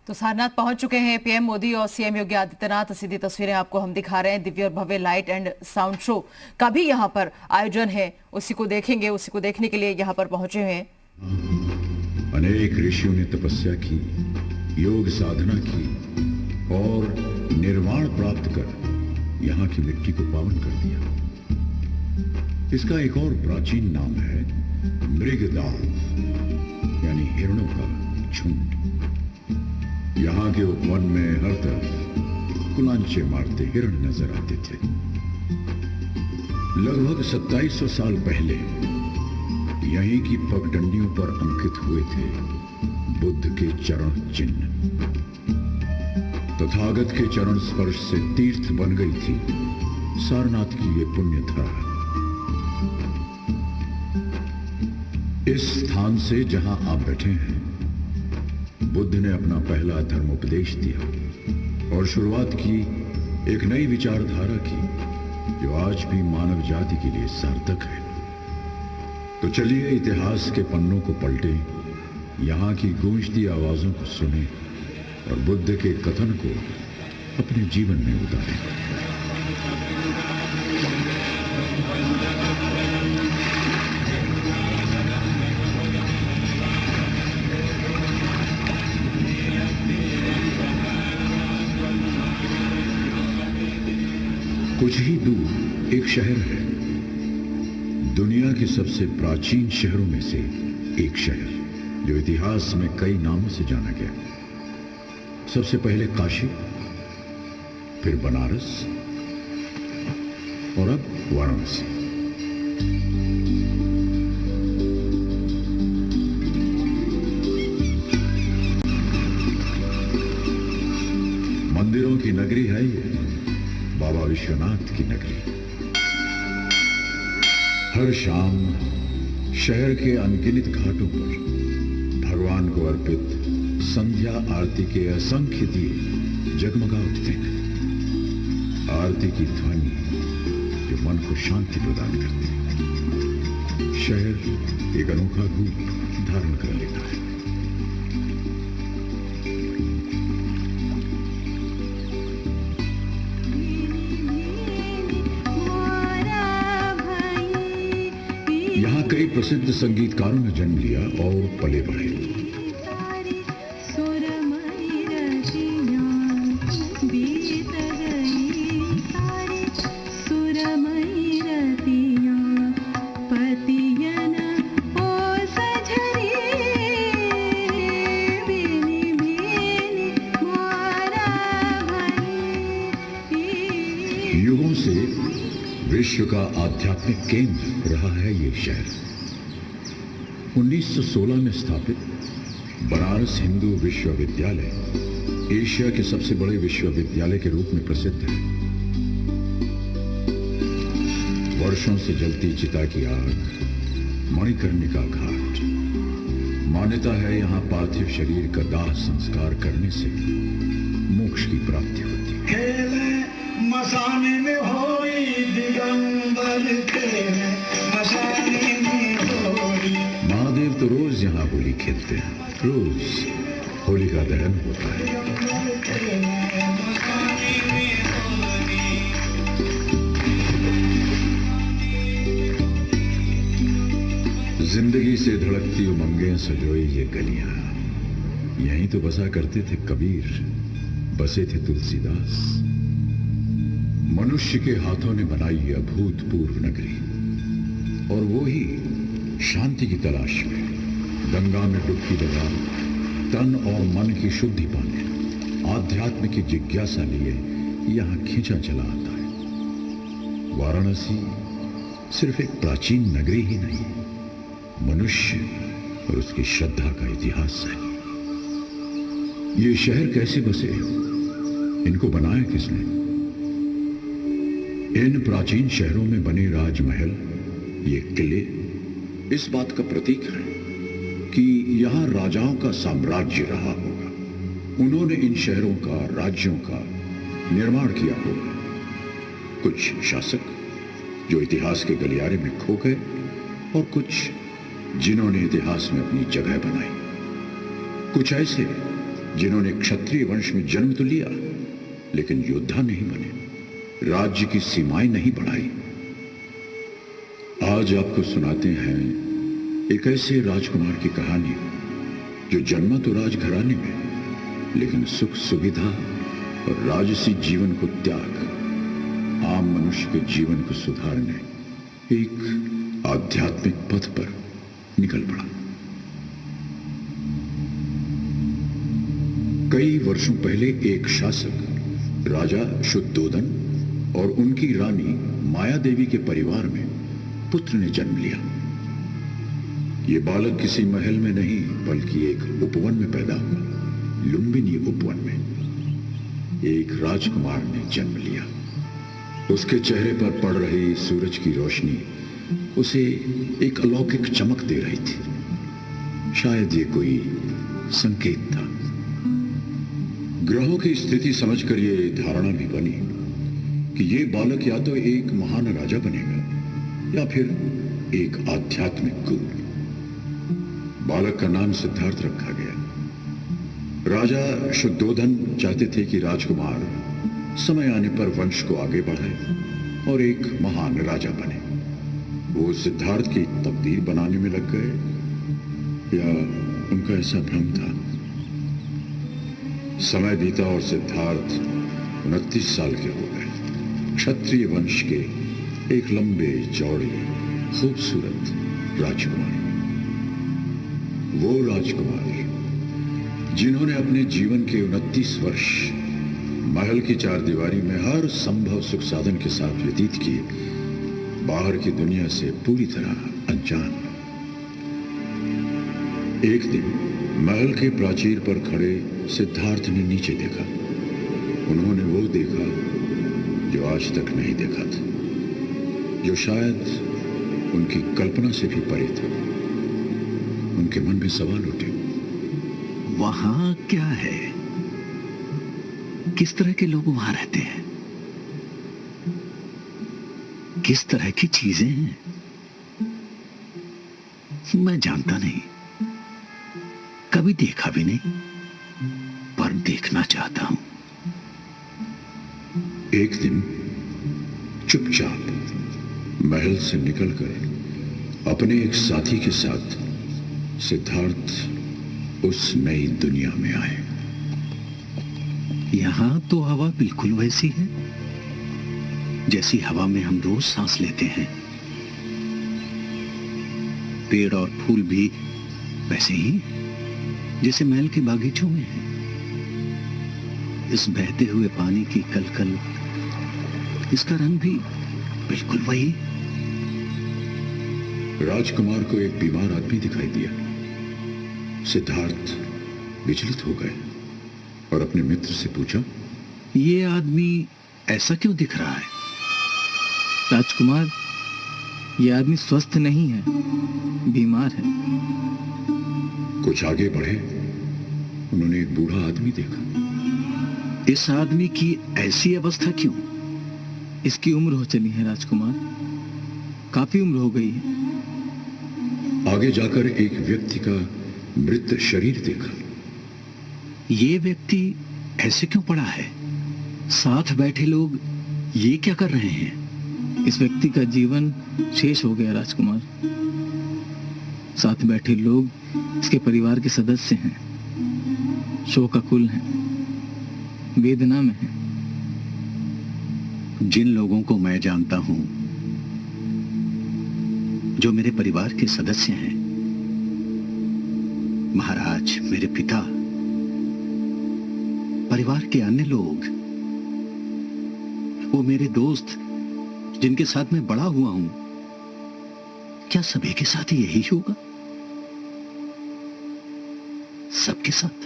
तो सारनाथ पहुंच चुके हैं पीएम मोदी और सीएम योगी आदित्यनाथ। सीधी तस्वीरें आपको हम दिखा रहे हैं। दिव्य और भव्य लाइट एंड साउंड शो का भी यहाँ पर आयोजन है, उसी को देखेंगे। उसी को देखने के लिए यहाँ पर पहुंचे हुए हैं। अनेक ऋषियों ने तपस्या की, योग साधना की और निर्वाण प्राप्त कर यहाँ की मिट्टी को पावन कर दिया। इसका एक और प्राचीन नाम है मृगदाव, यानी हिरणों का झुंड। यहाँ के उपवन में हर तरफ कुलांचे मारते हिरण नजर आते थे। लगभग 2700 साल पहले यहीं की पगडंडियों पर अंकित हुए थे बुद्ध के चरण चिन्ह। तथागत के चरण स्पर्श से तीर्थ बन गई थी सारनाथ की ये पुण्य धरा। इस स्थान से जहां आप बैठे हैं, बुद्ध ने अपना पहला धर्म उपदेश दिया और शुरुआत की एक नई विचारधारा की, जो आज भी मानव जाति के लिए सार्थक है। तो चलिए इतिहास के पन्नों को पलटें, यहाँ की गूंजती आवाजों को सुनें और बुद्ध के कथन को अपने जीवन में उतारें। कुछ ही दूर एक शहर है, दुनिया के सबसे प्राचीन शहरों में से एक शहर, जो इतिहास में कई नामों से जाना गया। सबसे पहले काशी, फिर बनारस और अब वाराणसी। मंदिरों की नगरी है ये, बाबा विश्वनाथ की नगरी। हर शाम शहर के अनगिनत घाटों पर भगवान को अर्पित संध्या आरती के असंख्य दिए जगमगा उठते हैं। आरती की ध्वनि जो मन को शांति प्रदान करती है। शहर एक अनोखा रूप धारण कर लेता है। यहाँ कई प्रसिद्ध संगीतकारों ने जन्म लिया और पले बढ़े। युगों से विश्व का आध्यात्मिक केंद्र रहा है ये शहर। 1916 में स्थापित बनारस हिंदू विश्वविद्यालय एशिया के सबसे बड़े विश्वविद्यालय के रूप में प्रसिद्ध है। वर्षों से जलती चिता की आग, मणिकर्णिका घाट। मान्यता है यहाँ पार्थिव शरीर का दाह संस्कार करने से मोक्ष की प्राप्ति होती है। मसाने में होई दिगंबर तेरे, मसाने में होई। महादेव तो रोज यहाँ होली खेलते हैं, रोज होली का दहन होता है। जिंदगी से धड़कती उमंगें सजोई ये गलियां, यहीं तो बसा करते थे कबीर, बसे थे तुलसीदास। मनुष्य के हाथों ने बनाई ये अभूतपूर्व नगरी, और वो ही शांति की तलाश में गंगा में डुबकी लगा तन और मन की शुद्धि पाने, आध्यात्म की जिज्ञासा लिए यहाँ खींचा चला आता है। वाराणसी सिर्फ एक प्राचीन नगरी ही नहीं, मनुष्य और उसकी श्रद्धा का इतिहास है। ये शहर कैसे बसे, इनको बनाया किसने? इन प्राचीन शहरों में बने राजमहल, ये किले इस बात का प्रतीक है कि यहाँ राजाओं का साम्राज्य रहा होगा। उन्होंने इन शहरों का, राज्यों का निर्माण किया होगा। कुछ शासक जो इतिहास के गलियारे में खो गए, और कुछ जिन्होंने इतिहास में अपनी जगह बनाई। कुछ ऐसे जिन्होंने क्षत्रिय वंश में जन्म तो लिया लेकिन योद्धा नहीं बने, राज्य की सीमाएं नहीं बढ़ाई। आज आपको सुनाते हैं एक ऐसे राजकुमार की कहानी जो जन्मा तो राजघराने में, लेकिन सुख सुविधा और राजसी जीवन को त्याग आम मनुष्य के जीवन को सुधारने एक आध्यात्मिक पथ पर निकल पड़ा। कई वर्षों पहले एक शासक राजा शुद्धोदन और उनकी रानी माया देवी के परिवार में पुत्र ने जन्म लिया। यह बालक किसी महल में नहीं बल्कि एक उपवन में पैदा हुआ। लुम्बिनी उपवन में एक राजकुमार ने जन्म लिया। उसके चेहरे पर पड़ रही सूरज की रोशनी उसे एक अलौकिक चमक दे रही थी। शायद ये कोई संकेत था। ग्रहों की स्थिति समझकर यह धारणा भी बनी कि यह बालक या तो एक महान राजा बनेगा या फिर एक आध्यात्मिक गुरु। बालक का नाम सिद्धार्थ रखा गया। राजा शुद्धोदन चाहते थे कि राजकुमार समय आने पर वंश को आगे बढ़ाए और एक महान राजा बने। वो सिद्धार्थ की तकदीर बनाने में लग गए या उनका ऐसा भ्रम था। समय बीता और सिद्धार्थ 29 साल के हो गए। क्षत्रिय वंश के एक लंबे चौड़े खूबसूरत राजकुमार। वो राजकुमार जिन्होंने अपने जीवन के 29 वर्ष महल की चारदीवारी में हर संभव सुख साधन के साथ व्यतीत किए, बाहर की दुनिया से पूरी तरह अनजान। एक दिन महल के प्राचीर पर खड़े सिद्धार्थ ने नीचे देखा। उन्होंने वो देखा जो आज तक नहीं देखा था, जो शायद उनकी कल्पना से भी परे था। उनके मन में सवाल उठे, वहां क्या है? किस तरह के लोग वहां रहते हैं? किस तरह की चीजें हैं? मैं जानता नहीं, कभी देखा भी नहीं, पर देखना चाहता हूं। एक दिन चुपचाप महल से निकलकर अपने एक साथी के साथ सिद्धार्थ उस नई दुनिया में आए। यहां तो हवा बिल्कुल वैसी है जैसी हवा में हम रोज सांस लेते हैं। पेड़ और फूल भी वैसे ही जैसे महल के बागीचों में है। इस बहते हुए पानी की कलकल, इसका रंग भी बिल्कुल वही। राजकुमार को एक बीमार आदमी दिखाई दिया। सिद्धार्थ विचलित हो गए और अपने मित्र से पूछा, ये आदमी ऐसा क्यों दिख रहा है? राजकुमार, यह आदमी स्वस्थ नहीं है, बीमार है। कुछ आगे बढ़े, उन्होंने एक बूढ़ा आदमी देखा। इस आदमी की ऐसी अवस्था क्यों? इसकी उम्र हो चली है राजकुमार, काफी उम्र हो गई है। आगे जाकर एक व्यक्ति का मृत शरीर देखा। ये व्यक्ति ऐसे क्यों पड़ा है? साथ बैठे लोग ये क्या कर रहे हैं? इस व्यक्ति का जीवन शेष हो गया राजकुमार। साथ बैठे लोग इसके परिवार के सदस्य हैं, शोकाकुल हैं, वेदना में हैं। जिन लोगों को मैं जानता हूं, जो मेरे परिवार के सदस्य हैं, महाराज, मेरे पिता, परिवार के अन्य लोग, वो मेरे दोस्त जिनके साथ मैं बड़ा हुआ हूं, क्या सभी के साथ यही होगा? सबके साथ?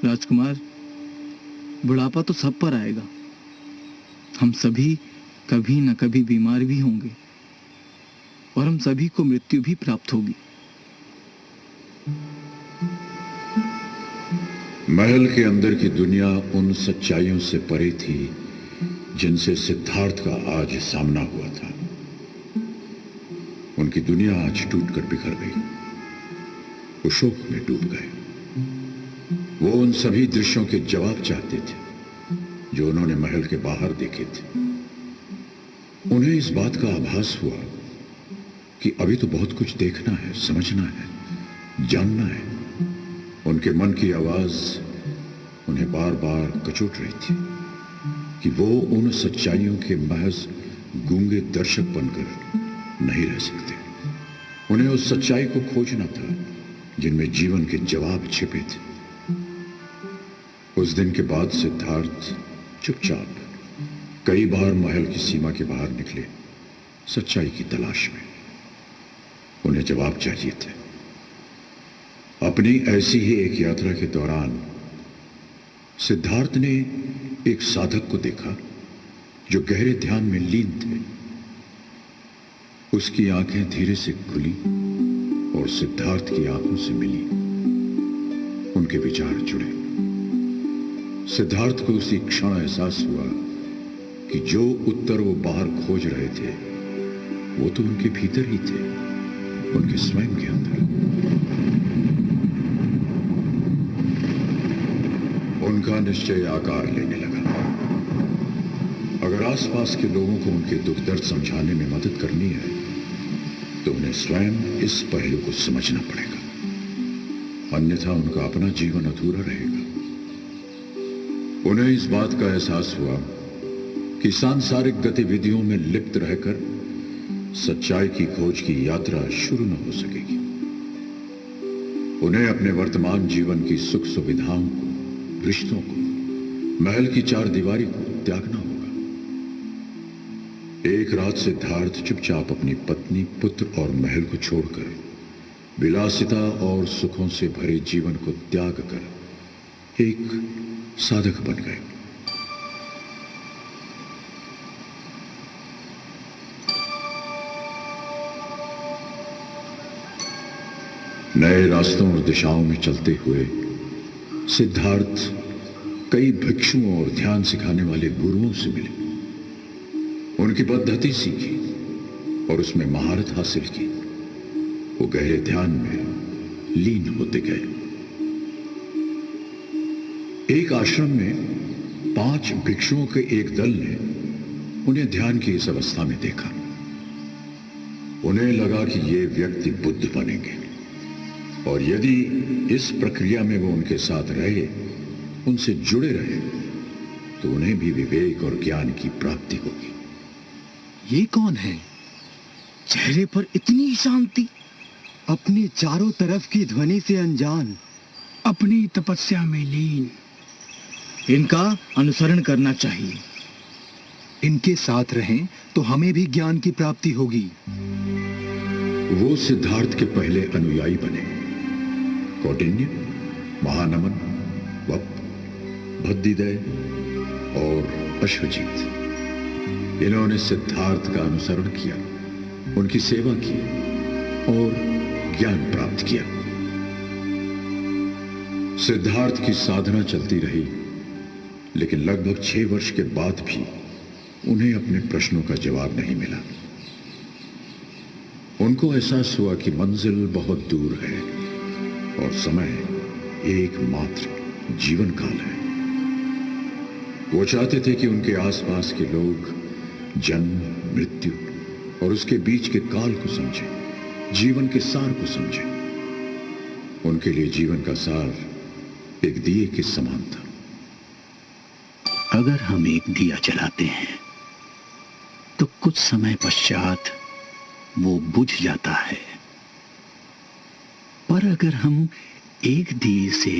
राजकुमार, बुढ़ापा तो सब पर आएगा। हम सभी कभी न कभी बीमार भी होंगे और हम सभी को मृत्यु भी प्राप्त होगी। महल के अंदर की दुनिया उन सच्चाइयों से परे थी जिनसे सिद्धार्थ का आज सामना हुआ था। उनकी दुनिया आज टूटकर बिखर गई। वो शोक में डूब गए। वो उन सभी दृश्यों के जवाब चाहते थे जो उन्होंने महल के बाहर देखे थे। उन्हें इस बात का आभास हुआ कि अभी तो बहुत कुछ देखना है, समझना है, जानना है। उनके मन की आवाज उन्हें बार बार कचोट रही थी कि वो उन सच्चाइयों के महज गूंगे दर्शक बनकर नहीं रह सकते। उन्हें उस सच्चाई को खोजना था जिनमें जीवन के जवाब छिपे थे। उस दिन के बाद सिद्धार्थ चुपचाप कई बार महल की सीमा के बाहर निकले, सच्चाई की तलाश में। उन्हें जवाब चाहिए थे। अपनी ऐसी ही एक यात्रा के दौरान सिद्धार्थ ने एक साधक को देखा जो गहरे ध्यान में लीन थे। उसकी आंखें धीरे से खुली और सिद्धार्थ की आंखों से मिली। उनके विचार जुड़े। सिद्धार्थ को उसी क्षण एहसास हुआ कि जो उत्तर वो बाहर खोज रहे थे वो तो उनके भीतर ही थे, उनके स्वयं के अंदर। उनका निश्चय आकार लेने लगा। अगर आसपास के लोगों को उनके दुख दर्द समझाने में मदद करनी है तो उन्हें स्वयं इस पहलू को समझना पड़ेगा, अन्यथा उनका अपना जीवन अधूरा रहेगा। उन्हें इस बात का एहसास हुआ कि सांसारिक गतिविधियों में लिप्त रहकर सच्चाई की खोज की यात्रा शुरू न हो सकेगी। उन्हें अपने वर्तमान जीवन की सुख सुविधाओं को, रिश्तों को, महल की चार दीवारी को त्यागना होगा। एक रात सिद्धार्थ चुपचाप अपनी पत्नी, पुत्र और महल को छोड़कर विलासिता और सुखों से भरे जीवन को त्याग कर एक साधक बन गए। नए रास्तों और दिशाओं में चलते हुए सिद्धार्थ कई भिक्षुओं और ध्यान सिखाने वाले गुरुओं से मिले। उनकी पद्धति सीखी और उसमें महारत हासिल की। वो गहरे ध्यान में लीन होते गए। एक आश्रम में 5 भिक्षुओं के एक दल ने उन्हें ध्यान की इस अवस्था में देखा। उन्हें लगा कि ये व्यक्ति बुद्ध बनेंगे और यदि इस प्रक्रिया में वो उनके साथ रहे, उनसे जुड़े रहे, तो उन्हें भी विवेक और ज्ञान की प्राप्ति होगी। ये कौन है? चेहरे पर इतनी शांति, अपने चारों तरफ की ध्वनि से अनजान, अपनी तपस्या में लीन। इनका अनुसरण करना चाहिए। इनके साथ रहें तो हमें भी ज्ञान की प्राप्ति होगी। वो सिद्धार्थ के पहले अनुयायी बने। कौटिन्य, महानमन, वप, भद्दिदय और अश्वजीत, इन्होंने सिद्धार्थ का अनुसरण किया, उनकी सेवा की और ज्ञान प्राप्त किया। सिद्धार्थ की साधना चलती रही, लेकिन लगभग 6 वर्ष के बाद भी उन्हें अपने प्रश्नों का जवाब नहीं मिला। उनको एहसास हुआ कि मंजिल बहुत दूर है और समय एकमात्र जीवन काल है। वो चाहते थे कि उनके आसपास के लोग जन्म, मृत्यु और उसके बीच के काल को समझें, जीवन के सार को समझें। उनके लिए जीवन का सार एक दिए के समान था। अगर हम एक दिया जलाते हैं तो कुछ समय पश्चात वो बुझ जाता है, पर अगर हम एक दिए से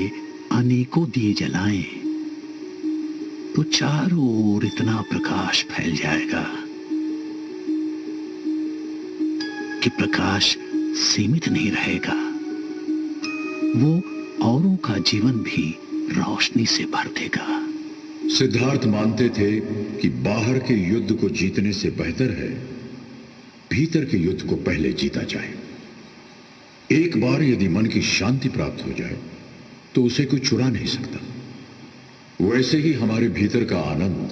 अनेकों दिए जलाएं तो चारों ओर इतना प्रकाश फैल जाएगा कि प्रकाश सीमित नहीं रहेगा। वो औरों का जीवन भी रोशनी से भर देगा। सिद्धार्थ मानते थे कि बाहर के युद्ध को जीतने से बेहतर है भीतर के युद्ध को पहले जीता जाए। एक बार यदि मन की शांति प्राप्त हो जाए तो उसे कोई चुरा नहीं सकता। वैसे ही हमारे भीतर का आनंद,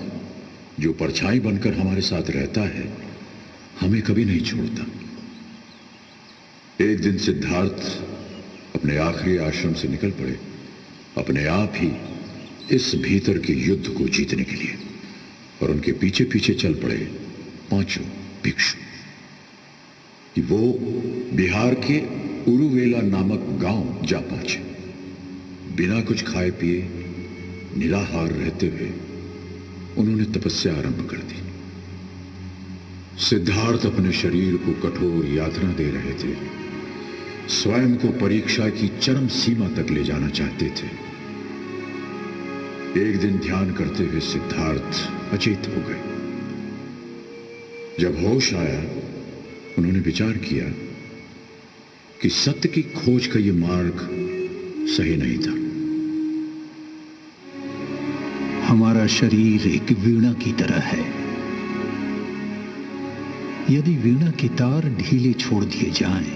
जो परछाई बनकर हमारे साथ रहता है, हमें कभी नहीं छोड़ता। एक दिन सिद्धार्थ अपने आखिरी आश्रम से निकल पड़े अपने आप ही इस भीतर के युद्ध को जीतने के लिए, और उनके पीछे पीछे चल पड़े पांचों भिक्षु कि वो बिहार के उरुवेला नामक गांव जा पहुंचे। बिना कुछ खाए पिए निराहार रहते हुए उन्होंने तपस्या आरंभ कर दी। सिद्धार्थ अपने शरीर को कठोर यातना दे रहे थे, स्वयं को परीक्षा की चरम सीमा तक ले जाना चाहते थे। एक दिन ध्यान करते हुए सिद्धार्थ अचेत हो गए। जब होश आया, उन्होंने विचार किया कि सत्य की खोज का यह मार्ग सही नहीं था। हमारा शरीर एक वीणा की तरह है। यदि वीणा के तार ढीले छोड़ दिए जाएं,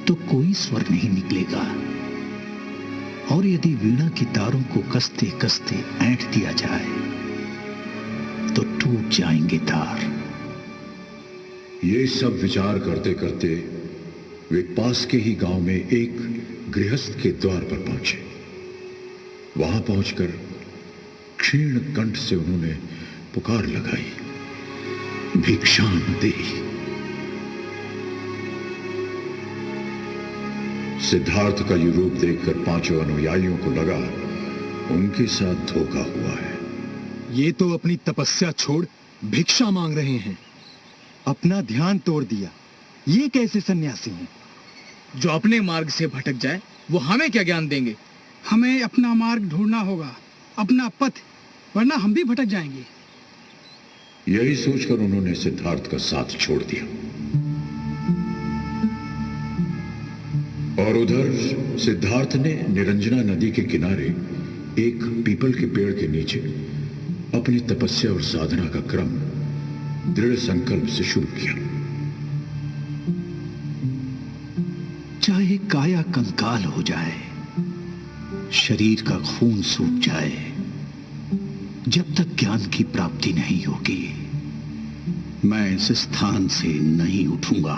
तो कोई स्वर नहीं निकलेगा, और यदि वीणा के तारों को कसते कसते ऐंठ दिया जाए तो टूट जाएंगे तार। ये सब विचार करते करते वे पास के ही गांव में एक गृहस्थ के द्वार पर पहुंचे। वहां पहुंचकर क्षीण कंठ से उन्होंने पुकार लगाई, भिक्षाम देहि। सिद्धार्थ का ये रूप देखकर पांचों अनुयायियों को लगा उनके साथ धोखा हुआ है। ये तो अपनी तपस्या छोड़ भिक्षा मांग रहे हैं, अपना ध्यान तोड़ दिया। ये कैसे सन्यासी हैं? जो अपने मार्ग से भटक जाए वो हमें क्या ज्ञान देंगे? हमें अपना मार्ग ढूंढना होगा, अपना पथ, वरना हम भी भटक जाएंगे। यही सोचकर उन्होंने सिद्धार्थ का साथ छोड़ दिया। और उधर सिद्धार्थ ने निरंजना नदी के किनारे एक पीपल के पेड़ के नीचे अपनी तपस्या और साधना का क्रम दृढ़ संकल्प से शुरू किया। चाहे काया कंकाल हो जाए, शरीर का खून सूख जाए, जब तक ज्ञान की प्राप्ति नहीं होगी, मैं इस स्थान से नहीं उठूंगा।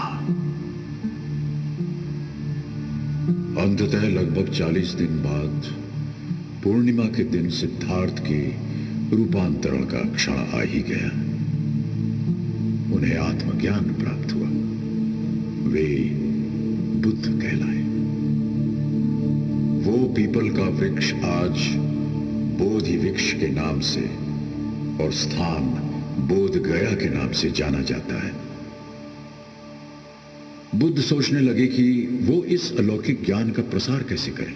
अंततः लगभग 40 दिन बाद पूर्णिमा के दिन सिद्धार्थ के रूपांतरण का क्षण आ ही गया। उन्हें आत्मज्ञान प्राप्त हुआ। वे बुद्ध कहलाए। वो पीपल का वृक्ष आज बोधि वृक्ष के नाम से और स्थान बोध गया के नाम से जाना जाता है। बुद्ध सोचने लगे कि वो इस अलौकिक ज्ञान का प्रसार कैसे करें।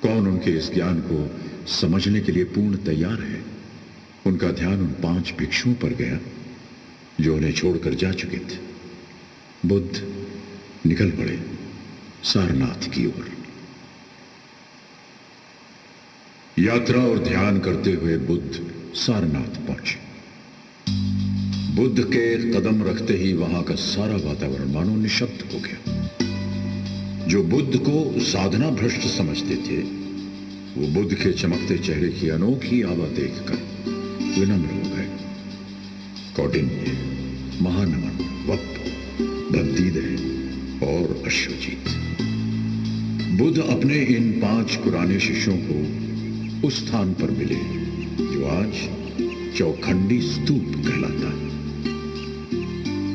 कौन उनके इस ज्ञान को समझने के लिए पूर्ण तैयार है। उनका ध्यान उन 5 भिक्षुओं पर गया जो उन्हें छोड़कर जा चुके थे। बुद्ध निकल पड़े सारनाथ की ओर। यात्रा और ध्यान करते हुए बुद्ध सारनाथ पहुंचे। बुद्ध के कदम रखते ही वहां का सारा वातावरण मानो निशब्द हो गया। जो बुद्ध को साधना भ्रष्ट समझते थे, वो बुद्ध के चमकते चेहरे की अनोखी आभा देखकर विनम्र हो गए। कौटिन्य, महानमन, वक्फ, भक्तिदय और अश्वजीत। बुद्ध अपने इन 5 पुराने शिष्यों को उस स्थान पर मिले जो आज चौखंडी स्तूप कहलाता है।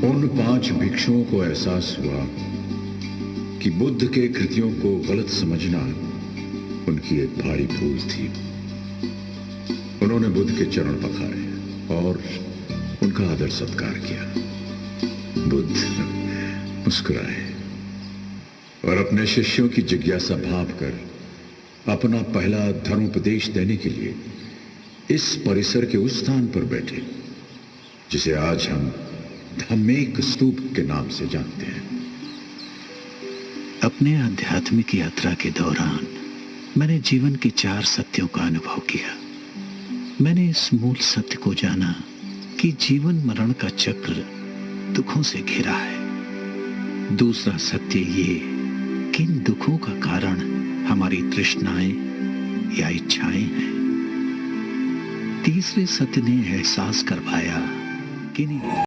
उन 5 भिक्षुओं को एहसास हुआ कि बुद्ध के कृतियों को गलत समझना उनकी एक भारी भूल थी। उन्होंने बुद्ध के चरण पखारे और उनका आदर सत्कार किया। बुद्ध मुस्कुराए और अपने शिष्यों की जिज्ञासा भांपकर अपना पहला धर्मोपदेश देने के लिए इस परिसर के उस स्थान पर बैठे जिसे आज हम धम्मेक स्तूप के नाम से जानते हैं। अपने आध्यात्मिक यात्रा के दौरान मैंने जीवन के 4 सत्यों का अनुभव किया। मैंने इस मूल सत्य को जाना कि जीवन मरण का चक्र दुखों से घिरा है। दूसरा सत्य ये कि इन दुखों का कारण हमारी तृष्णाएं या इच्छाएं हैं। तीसरे सत्य ने एहसास करवाया कि नहीं